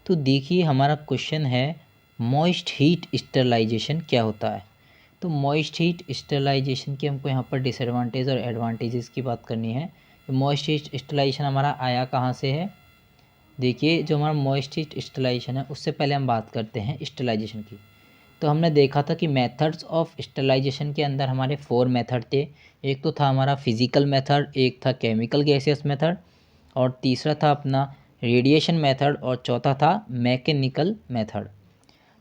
तो देखिए हमारा क्वेश्चन है मॉइस्ट हीट स्टरलाइजेशन क्या होता है। तो मॉइस्ट हीट स्टरलाइजेशन की हमको यहाँ पर डिसएडवांटेज और एडवांटेजेस की बात करनी है। तो मॉइस्ट हीट स्टरलाइजेशन हमारा आया कहाँ से है। देखिए जो हमारा मॉइस्ट हीट स्टरलाइजेशन है उससे पहले हम बात करते हैं स्टरलाइजेशन की। तो हमने देखा था कि मेथड्स ऑफ स्टरलाइजेशन के अंदर हमारे 4 मेथड थे। एक तो था हमारा फिजिकल मेथड, एक था केमिकल गैसियस मेथड, और तीसरा था अपना रेडिएशन मेथड, और चौथा था मैकेनिकल मेथड।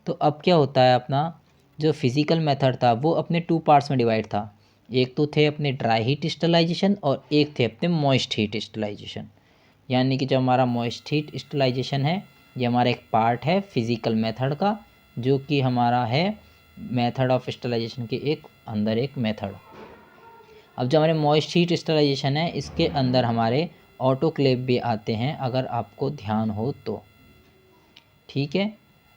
तो अब क्या होता है, अपना जो फिजिकल मेथड था वो अपने 2 पार्ट्स में डिवाइड था। एक तो थे अपने ड्राई हीट स्टरलाइजेशन और एक थे अपने मॉइस्ट हीट स्टरलाइजेशन। यानी कि जो हमारा मॉइस्ट हीट स्टरलाइजेशन है ये हमारा एक पार्ट है फिजिकल मेथड का, जो कि हमारा है मेथड ऑफ स्टरलाइजेशन के अंदर एक मेथड। अब जो हमारे मॉइस्ट हीट स्टरलाइजेशन है इसके अंदर हमारे ऑटोक्लेव भी आते हैं, अगर आपको ध्यान हो तो। ठीक है,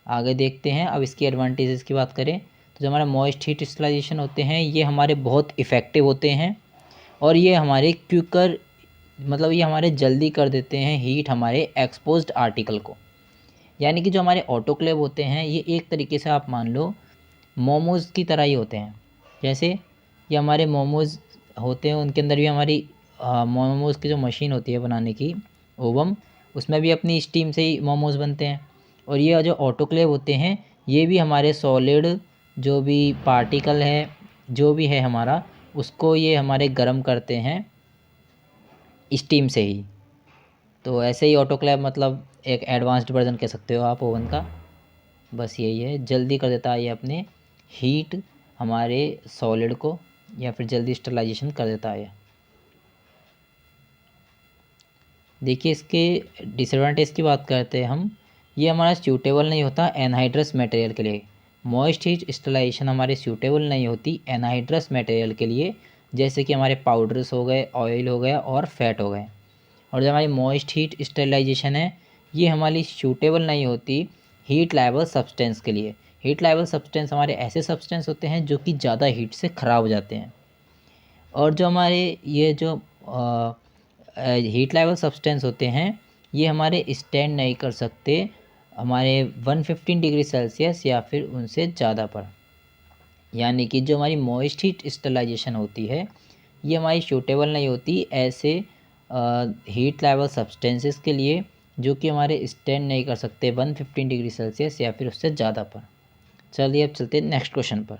आगे देखते हैं। अब इसकी एडवांटेजेस की बात करें तो जो हमारा मॉइस्ट हीट स्टरलाइजेशन होते हैं ये हमारे बहुत इफ़ेक्टिव होते हैं, और ये हमारे क्विकर, मतलब ये हमारे जल्दी कर देते हैं हीट हमारे एक्सपोज्ड आर्टिकल को। यानी कि जो हमारे ऑटोक्लेव होते हैं ये एक तरीके से आप मान लो मोमोज़ की तरह ही होते हैं। जैसे ये हमारे मोमोज़ होते हैं उनके अंदर भी हमारी मोमोज़ की जो मशीन होती है बनाने की, ओवन, उसमें भी अपनी स्टीम से ही मोमोज़ बनते हैं। और ये जो ऑटोक्लेव होते हैं ये भी हमारे सॉलिड जो भी पार्टिकल है जो भी है हमारा, उसको ये हमारे गर्म करते हैं स्टीम से ही। तो ऐसे ही ऑटोक्लेव मतलब एक एडवांस्ड वर्जन कह सकते हो आप ओवन का। बस यही है, जल्दी कर देता है ये अपने हीट हमारे सॉलिड को, या फिर जल्दी स्टरलाइजेशन कर देता है। देखिए इसके डिसएडवांटेज की बात करते हैं हम। ये हमारा सूटेबल नहीं होता एनहाइड्रस मटेरियल के लिए। मॉइस्ट हीट स्टरलाइजेशन हमारे सूटेबल नहीं होती एनहाइड्रस मटेरियल के लिए, जैसे कि हमारे पाउडर्स हो गए, ऑयल हो गया और फैट हो गए। और जो हमारी मॉइस्ट हीट स्टरलाइजेशन है ये हमारी सूटेबल नहीं होती हीट लायबल सब्सटेंस के लिए। हीट लायबल सब्सटेंस हमारे ऐसे सब्सटेंस होते हैं जो कि ज़्यादा हीट से ख़राब हो जाते हैं। और जो हमारे ये जो हीट लायबल सब्सटेंस होते हैं ये हमारे स्टैंड नहीं कर सकते हमारे 115 डिग्री सेल्सियस या फिर उनसे ज़्यादा पर। यानी कि जो हमारी मॉइस्ट हीट स्टरलाइजेशन होती है ये हमारी सूटेबल नहीं होती ऐसे हीट लेवल सब्सटेंसेस के लिए जो कि हमारे स्टैंड नहीं कर सकते 115 डिग्री सेल्सियस या फिर उससे ज़्यादा पर। चलिए अब चलते हैं नेक्स्ट क्वेश्चन पर।